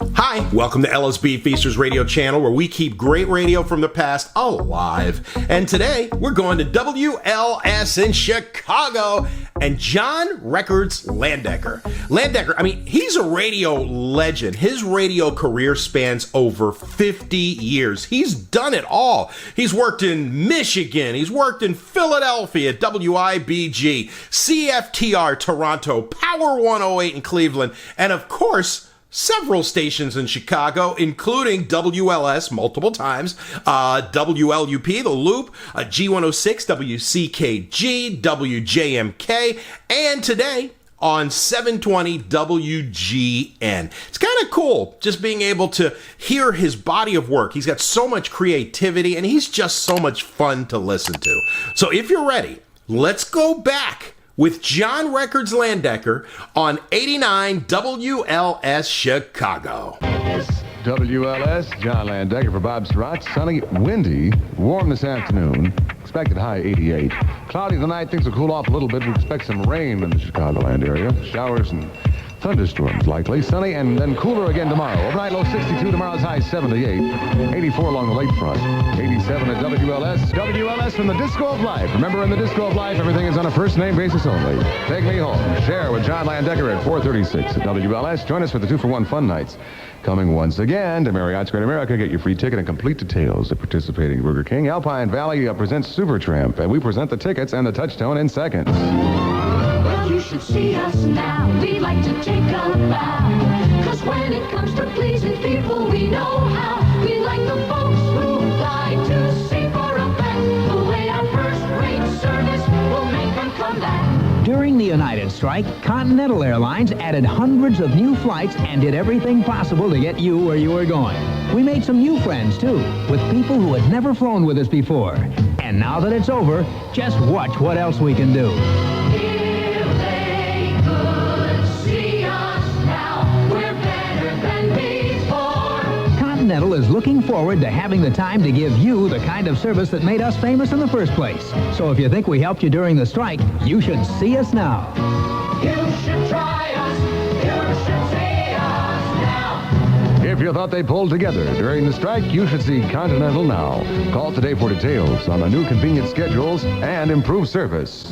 Hi, welcome to LSB Feasters Radio Channel, where we keep great radio from the past alive. And today, we're going to WLS in Chicago and John Records Landecker. Landecker, I mean, he's a radio legend. His radio career spans over 50 years. He's done it all. He's worked in Michigan. He's worked in Philadelphia, WIBG, CFTR, Toronto, Power 108 in Cleveland, and of course, several stations in Chicago, including WLS multiple times, WLUP, the Loop, G106, WCKG, WJMK, and today on 720 WGN. It's kind of cool just being able to hear his body of work. He's got so much creativity, and he's just so much fun to listen to. So if you're ready, let's go back with John Records Landecker on 89 WLS Chicago. WLS, John Landecker for Bob Surratt. Sunny, windy, warm this afternoon. Expected high 88. Cloudy tonight, things will cool off a little bit. We expect some rain in the Chicagoland area. Showers and thunderstorms likely. Sunny and then cooler again tomorrow. Overnight low 62, tomorrow's high 78. 84 along the lake front. 87 at WLS. WLS from the Disco of Life. Remember, in the Disco of Life, everything is on a first-name basis only. Take Me Home. Share with John Landecker at 4:36 at WLS. Join us for the 2-for-1 fun nights. Coming once again to Marriott's Great America. Get your free ticket and complete details at participating Burger King. Alpine Valley presents Supertramp, and we present the tickets and the touchstone in seconds. Well, you should see us now. We like to take a bow. 'Cause when it comes to pleasing people, we know how. We like the folks who fly to sea for a fact. The way our first-rate service will make them come back. During the United strike, Continental Airlines added hundreds of new flights and did everything possible to get you where you were going. We made some new friends, too, with people who had never flown with us before. And now that it's over, just watch what else we can do. If they could see us now, we're better than before. Continental is looking forward to having the time to give you the kind of service that made us famous in the first place. So if you think we helped you during the strike, you should see us now. You should try us. You should see us now. If you thought they pulled together during the strike, you should see Continental now. Call today for details on the new convenient schedules and improved service.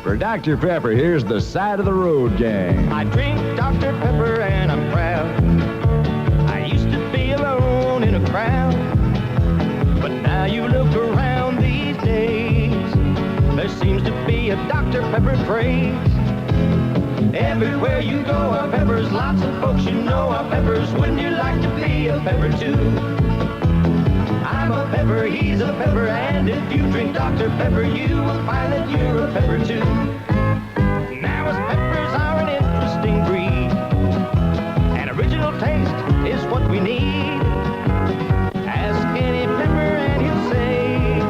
For Dr. Pepper, here's the side of the road gang. I drink Dr. Pepper and I'm proud. I used to be alone in a crowd, but now you look around these days, there seems to be a Dr. Pepper craze. Everywhere you go are peppers, lots of folks you know are peppers. Wouldn't you like to be a pepper too? I'm a pepper, he's a pepper, and if you drink Dr. Pepper, you will find that you're a pepper too. Now as peppers are an interesting breed, an original taste is what we need. Ask any pepper and he'll say,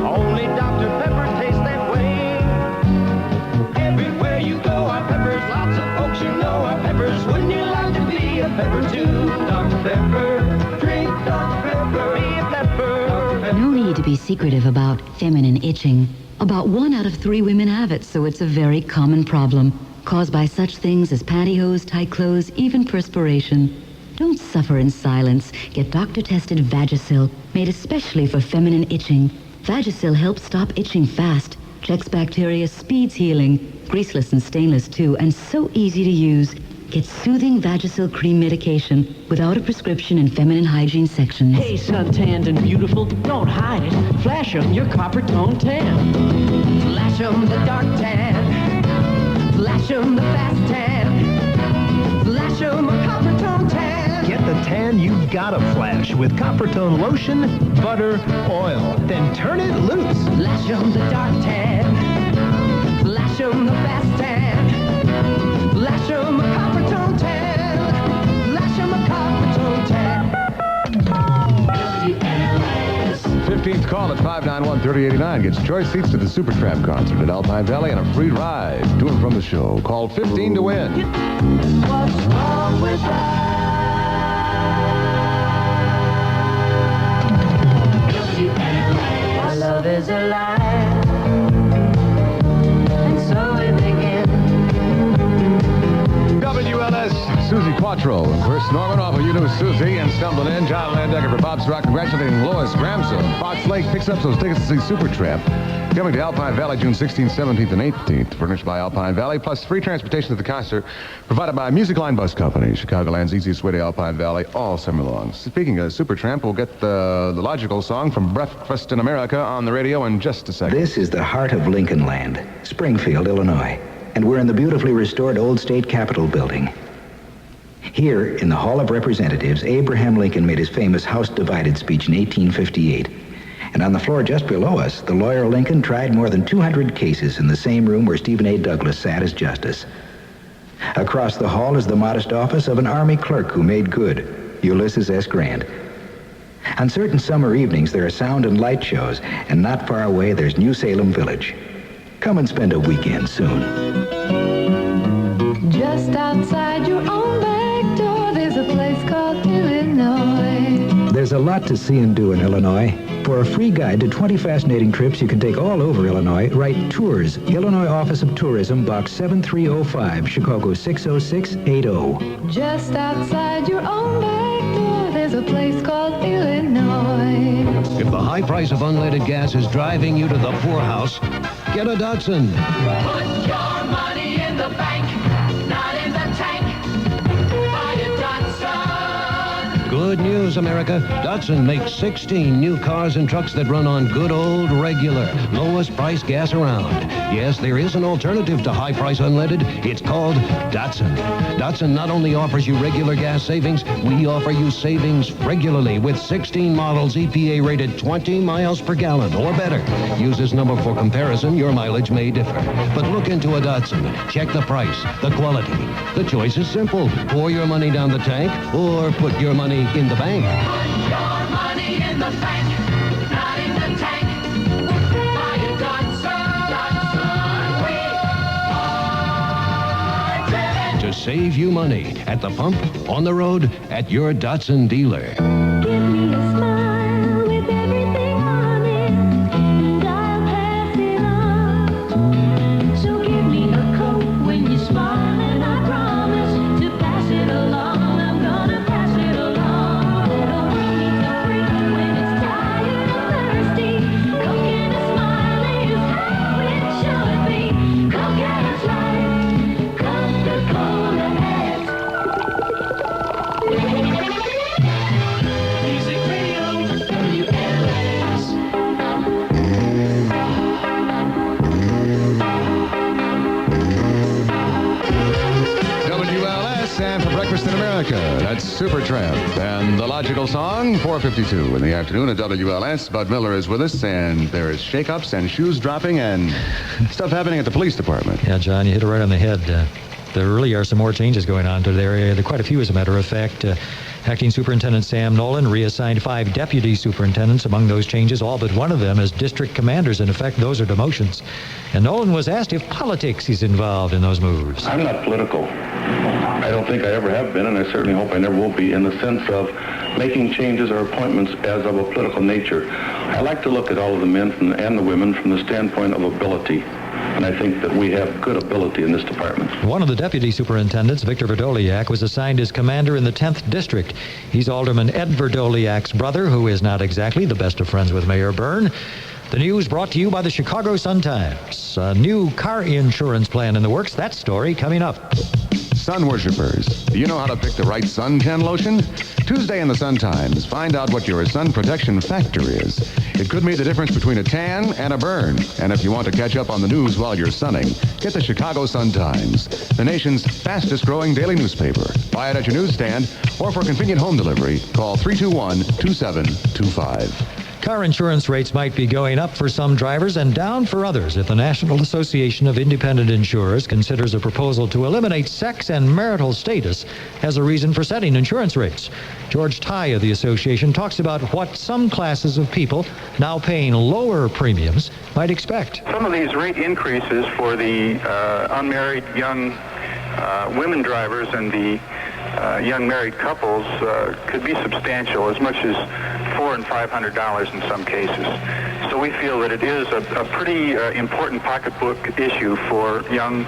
only Dr. Pepper tastes that way. Everywhere you go are peppers, lots of folks you know are peppers. Wouldn't you like to be a pepper too? Dr. Pepper, drink Dr. Pepper, be a pepper. No need to be secretive about feminine itching. About 1 out of 3 women have it, so it's a very common problem, caused by such things as pantyhose, tight clothes, even perspiration. Don't suffer in silence. Get doctor-tested Vagisil, made especially for feminine itching. Vagisil helps stop itching fast, checks bacteria, speeds healing, greaseless and stainless too, and so easy to use. Get soothing Vagisil cream medication without a prescription in feminine hygiene sections. Hey, suntanned and beautiful, don't hide it. Flash 'em your copper tone tan. Flash 'em the dark tan. Flash 'em the fast tan. Flash 'em a copper tone tan. Get the tan you've gotta flash with Coppertone lotion, butter, oil. Then turn it loose. Flash 'em the dark tan. Flash 'em the fast tan. Flash 'em a copper tone tan. Flash 'em a copper tone tan. 15th call at 591-3089 gets choice seats to the Supertramp concert at Alpine Valley and a free ride to and from the show. Call 15 to win. What's wrong with that? Our love is alive, and so we begin. WLS, Susie Quattro. Quattro. First, Norman off of You Knew Susie and stumbled in. John Landecker for Bob's Rock congratulating Lois Gramson. Fox Lake picks up those tickets to see Supertramp. Coming to Alpine Valley June 16th, 17th, and 18th. Furnished by Alpine Valley, plus free transportation to the concert provided by Music Line Bus Company. Chicagoland's easiest way to Alpine Valley all summer long. Speaking of Supertramp, we'll get the logical song from Breakfast in America on the radio in just a second. This is the heart of Lincoln Land, Springfield, Illinois. And we're in the beautifully restored old state capitol building. Here, in the Hall of Representatives, Abraham Lincoln made his famous House Divided speech in 1858. And on the floor just below us, the lawyer Lincoln tried more than 200 cases in the same room where Stephen A. Douglas sat as justice. Across the hall is the modest office of an Army clerk who made good, Ulysses S. Grant. On certain summer evenings, there are sound and light shows, and not far away, there's New Salem Village. Come and spend a weekend soon. Just outside your own back door, there's a place called Illinois. There's a lot to see and do in Illinois. For a free guide to 20 fascinating trips you can take all over Illinois, write Tours, Illinois Office of Tourism, Box 7305, Chicago 60680. Just outside your own back door, there's a place called Illinois. If the high price of unleaded gas is driving you to the poorhouse, get a Datsun. Put your money in the bank, not in the tank. Buy a Datsun. Good news, America. Datsun makes 16 new cars and trucks that run on good old regular, lowest price gas around. Yes, there is an alternative to high price unleaded. It's called Datsun. Datsun not only offers you regular gas savings, we offer you savings regularly with 16 models EPA rated 20 miles per gallon or better. Use this number for comparison. Your mileage may differ. But look into a Datsun. Check the price, the quality. The choice is simple. Pour your money down the tank or put your money in the bank. Put your money in the bank, not in the tank. Buy a Datsun. Datsun, we are driven. To save you money at the pump, on the road, at your Datsun dealer. Give me a smile with everything on it, and I'll pass it on. So give me a coat when you smile, and I promise to pass it along. I'm gonna pass it along. Don't need to freak when it's tired or thirsty. Coke and a smile is how it should be. Coke and a smile, Coca-Cola has. Music Radio, WLS. WLS and for Breakfast in America, that's Supertramp. And the logical song, 4:52 in the afternoon at WLS. Bud Miller is with us, and there is shakeups and shoes dropping and stuff happening at the police department. Yeah, John, you hit it right on the head. There really are some more changes going on to their area. There are quite a few, as a matter of fact. Acting Superintendent Sam Nolan reassigned 5 deputy superintendents. Among those changes, all but one of them as district commanders. In effect, those are demotions. And Nolan was asked if politics is involved in those moves. I'm not political. I don't think I ever have been, and I certainly hope I never will be, in the sense of making changes or appointments as of a political nature. I like to look at all of the men and the women from the standpoint of ability. And I think that we have good ability in this department. One of the deputy superintendents, Victor Verdoliak, was assigned as commander in the 10th District. He's Alderman Ed Verdoliak's brother, who is not exactly the best of friends with Mayor Byrne. The news brought to you by the Chicago Sun-Times. A new car insurance plan in the works. That story coming up. Sun worshippers, do you know how to pick the right suntan lotion? Tuesday in the Sun-Times, find out what your sun protection factor is. It could mean the difference between a tan and a burn. And if you want to catch up on the news while you're sunning, get the Chicago Sun-Times, the nation's fastest growing daily newspaper. Buy it at your newsstand, or for convenient home delivery, call 321-2725. Car insurance rates might be going up for some drivers and down for others if the National Association of Independent Insurers considers a proposal to eliminate sex and marital status as a reason for setting insurance rates. George Ty of the association talks about what some classes of people now paying lower premiums might expect. Some of these rate increases for the unmarried young women drivers and the young married couples could be substantial, as much as $400 and $500 in some cases. So we feel that it is a pretty important pocketbook issue for young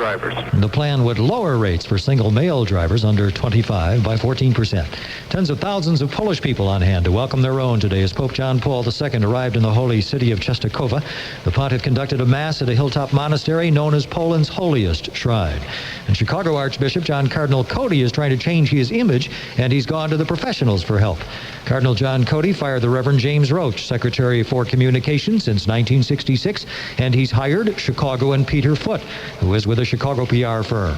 drivers. The plan would lower rates for single male drivers under 25 by 14%. Tens of thousands of Polish people on hand to welcome their own today as Pope John Paul II arrived in the holy city of Częstochowa. The pontiff conducted a mass at a hilltop monastery known as Poland's holiest shrine. And Chicago Archbishop John Cardinal Cody is trying to change his image, and he's gone to the professionals for help. Cardinal John Cody fired the Reverend James Roach, Secretary for Communications, since 1966, and he's hired Chicago and Peter Foote, who is with a Chicago PR firm.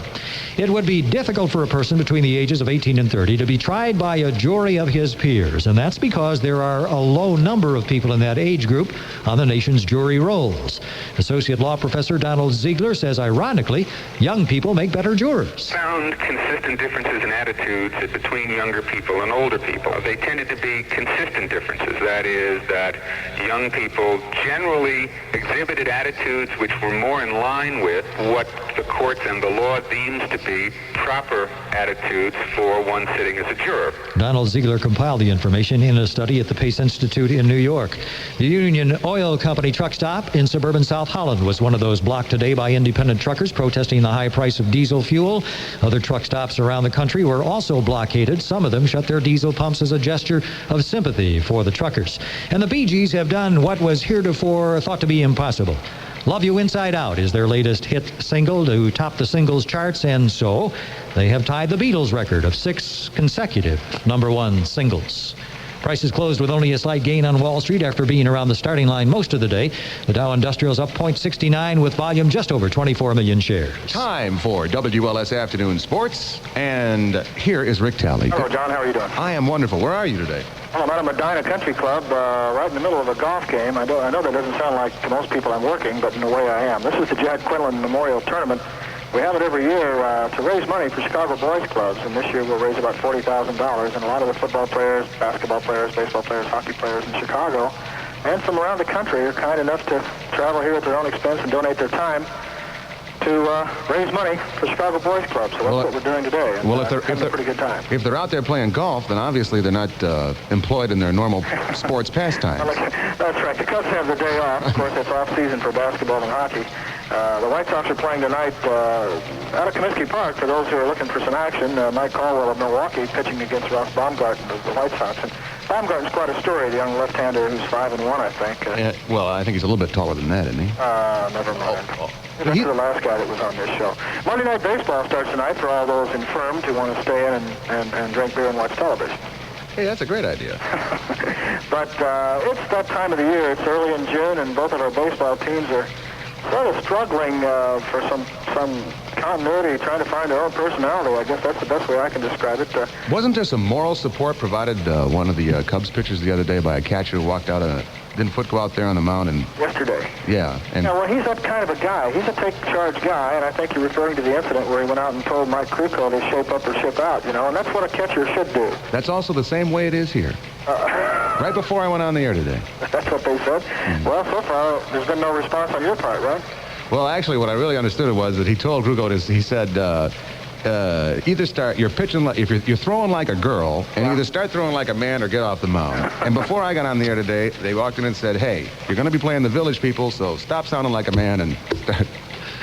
It would be difficult for a person between the ages of 18 and 30 to be tried by a jury of his peers, and that's because there are a low number of people in that age group on the nation's jury rolls. Associate law professor Donald Ziegler says, ironically, young people make better jurors. Found consistent differences in attitudes between younger people and older people. They tended to be consistent differences. That is, that young people generally exhibited attitudes which were more in line with what the courts and the law deems to be proper attitudes for one sitting as a juror. Donald Ziegler compiled the information in a study at the Pace Institute in New York. The Union Oil Company truck stop in suburban South Holland was one of those blocked today by independent truckers protesting the high price of diesel fuel. Other truck stops around the country were also blockaded. Some of them shut their diesel pumps as a gesture of sympathy for the truckers. And the Bee Gees have done what was heretofore thought to be impossible. Love You Inside Out is their latest hit single to top the singles charts, and so they have tied the Beatles record of 6 consecutive #1 singles. Prices closed with only a slight gain on Wall Street after being around the starting line most of the day. The Dow Industrial's up 0.69 with volume just over 24 million shares. Time for WLS Afternoon Sports, and here is Rick Talley. Hello, John. How are you doing? I am wonderful. Where are you today? Well, I'm at a Medina Country Club right in the middle of a golf game. I know that doesn't sound like to most people I'm working, but in a way I am. This is the Jack Quinlan Memorial Tournament. We have it every year to raise money for Chicago boys clubs, and this year we'll raise about $40,000. And a lot of the football players, basketball players, baseball players, hockey players in Chicago, and from around the country are kind enough to travel here at their own expense and donate their time to raise money for Chicago boys clubs. So that's what we're doing today. And, if they're having a pretty good time. If they're out there playing golf, then obviously they're not employed in their normal sports pastimes. That's right. The Cubs have their day off. Of course, it's off season for basketball and hockey. The White Sox are playing tonight out of Comiskey Park. For those who are looking for some action, Mike Caldwell of Milwaukee pitching against Ross Baumgarten of the White Sox. And Baumgarten's quite a story, the young left-hander who's 5-1, I think. Well, I think he's a little bit taller than that, isn't he? Never mind. He's the last guy that was on this show. Monday Night Baseball starts tonight for all those infirmed who want to stay in and drink beer and watch television. Hey, that's a great idea. But it's that time of the year. It's early in June, and both of our baseball teams are sort of struggling for some continuity, trying to find their own personality. I guess that's the best way I can describe it. Wasn't there some moral support provided one of the Cubs pitchers the other day by a catcher who walked out and didn't Foote go out there on the mound and... Yesterday. Yeah. And well, he's that kind of a guy. He's a take-charge guy, and I think you're referring to the incident where he went out and told Mike Krukow to shape up or ship out, and that's what a catcher should do. That's also the same way it is here. Right before I went on the air today. That's what they said? Well, so far, there's been no response on your part, right? Well, actually, what I really understood was that he told Krukow, he said, either start, you're pitching, if you're throwing like a girl, and either start throwing like a man or get off the mound. And before I got on the air today, they walked in and said, hey, you're going to be playing the Village People, so stop sounding like a man and start...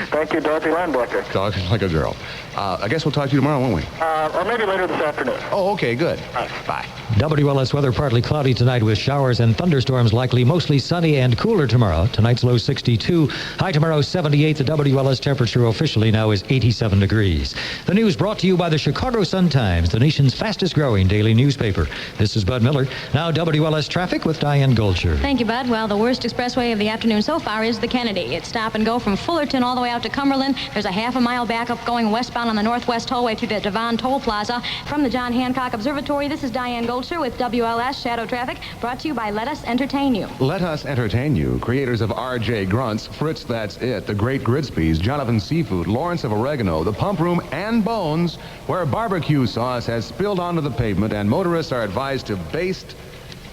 Thank you, Dorothy Landecker. Talking like a girl. I guess we'll talk to you tomorrow, won't we? Or maybe later this afternoon. Oh, okay, good. Bye. WLS weather partly cloudy tonight with showers and thunderstorms likely, mostly sunny and cooler tomorrow. Tonight's low 62. High tomorrow 78. The WLS temperature officially now is 87 degrees. The news brought to you by the Chicago Sun-Times, the nation's fastest growing daily newspaper. This is Bud Miller. Now WLS traffic with Diane Goldshire. Thank you, Bud. Well, the worst expressway of the afternoon so far is the Kennedy. It's stop and go from Fullerton all the way out to Cumberland. There's a half a mile backup going westbound on the Northwest Tollway through the Devon Toll Plaza. From the John Hancock Observatory, this is Diane Goldshire with WLS Shadow Traffic, brought to you by Let Us Entertain You. Let Us Entertain You, creators of R.J. Grunts, Fritz That's It, The Great Gridsby's, Jonathan Seafood, Lawrence of Oregano, The Pump Room, and Bones, where barbecue sauce has spilled onto the pavement and motorists are advised to baste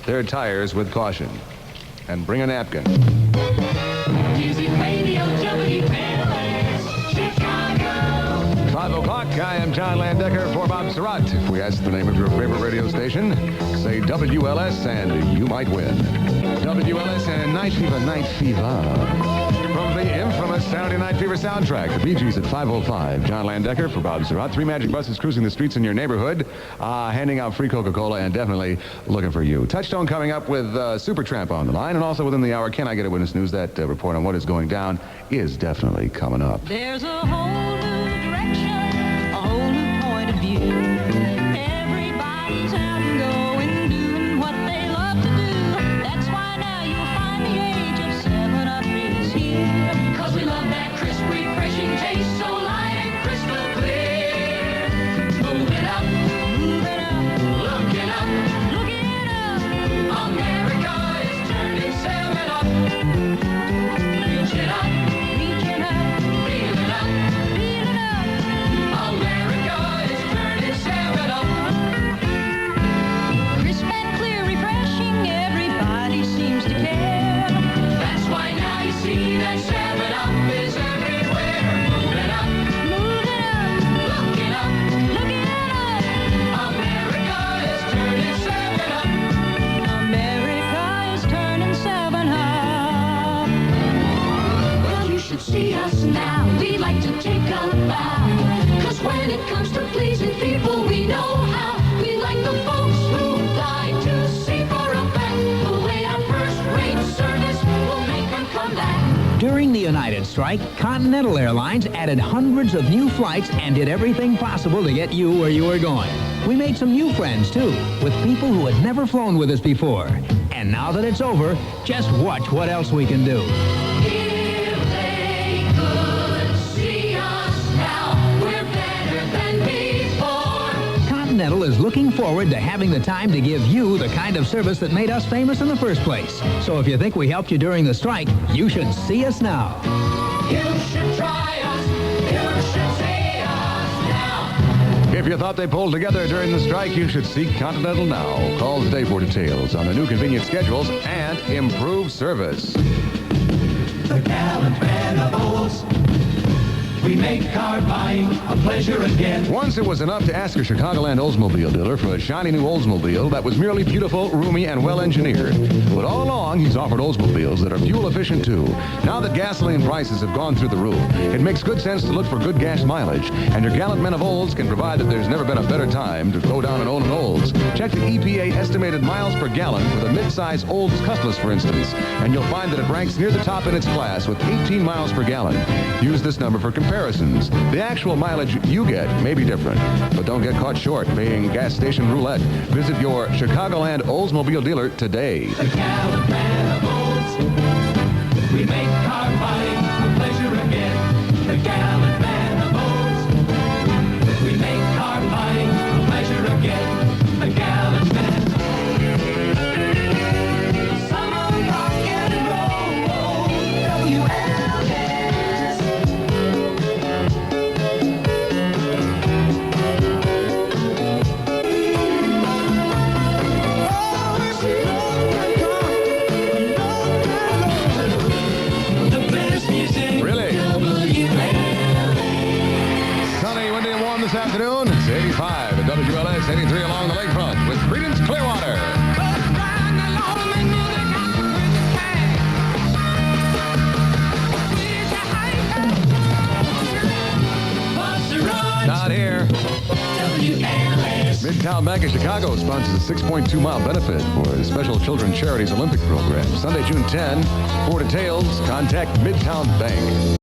their tires with caution. And bring a napkin. Music Radio WLS, Chicago. 5 o'clock, I am John Landecker for Bob Surratt. If we ask the name of your favorite radio station, say WLS and you might win. WLS and Night Fever, Night Fever. From the infamous the Saturday Night Fever soundtrack. The Bee Gees at 5:05. John Landecker for Bob Surratt. 3 magic buses cruising the streets in your neighborhood, handing out free Coca-Cola and definitely looking for you. Touchstone coming up with Supertramp on the line, and also within the hour, Can I Get a Witness News? That report on what is going down is definitely coming up. There's a whole new direction, a whole new point of view. Everybody's out and going, doing what they love to do. That's why now you'll find the age of 7-Up is here. 'Cause we love that crisp, refreshing taste, so light and crystal clear. Move it up, look it up, look it up. America is turning 7-Up. Reach it up, feel it up, America is turning 7-Up. Crisp and clear, refreshing, everybody seems to care. That's why now you see that 7-Up is everywhere. Move it up, look it up, America is turning 7-Up. America is turning 7-Up. Well, you should see us now. We like to take a bow. 'Cause when it comes to pleasing people, we know how. We like the folks who fly to sea for a fact. The way our first-rate service will make them come back. During the United strike, Continental Airlines added hundreds of new flights and did everything possible to get you where you were going. We made some new friends, too, with people who had never flown with us before. And now that it's over, just watch what else we can do. If they could see us now, we're better than before. Continental is looking forward to having the time to give you the kind of service that made us famous in the first place. So if you think we helped you during the strike, you should see us now. You should try us. You should see us now. If you thought they pulled together during the strike, you should seek Continental now. Call today for details on the new convenient schedules and improved service. The gallant band of Olds. We make car buying a pleasure again. Once it was enough to ask a Chicagoland Oldsmobile dealer for a shiny new Oldsmobile that was merely beautiful, roomy, and well-engineered. But all along, he's offered Oldsmobiles that are fuel-efficient, too. Now that gasoline prices have gone through the roof, it makes good sense to look for good gas mileage, and your gallant men of Olds can provide that there's never been a better time to go down and own an Olds. Check the EPA estimated miles per gallon for the mid-size Olds Cutlass, for instance, and you'll find that it ranks near the top in its class with 18 miles per gallon. Use this number for comparisons. The actual mileage you get may be different, but don't get caught short paying gas station roulette. Visit your Chicagoland Oldsmobile dealer today. The gallant band of Olds. We make car buying a pleasure again. The gallant band of Olds. We make car buying a pleasure again. The gallant band. Summer rock and roll. WLS. This afternoon, it's 85 at WLS, 83 along the lakefront with Creedence Clearwater. Not here. Midtown Bank of Chicago sponsors a 6.2-mile benefit for the Special Children's Charities Olympic Program. Sunday, June 10. For details, contact Midtown Bank.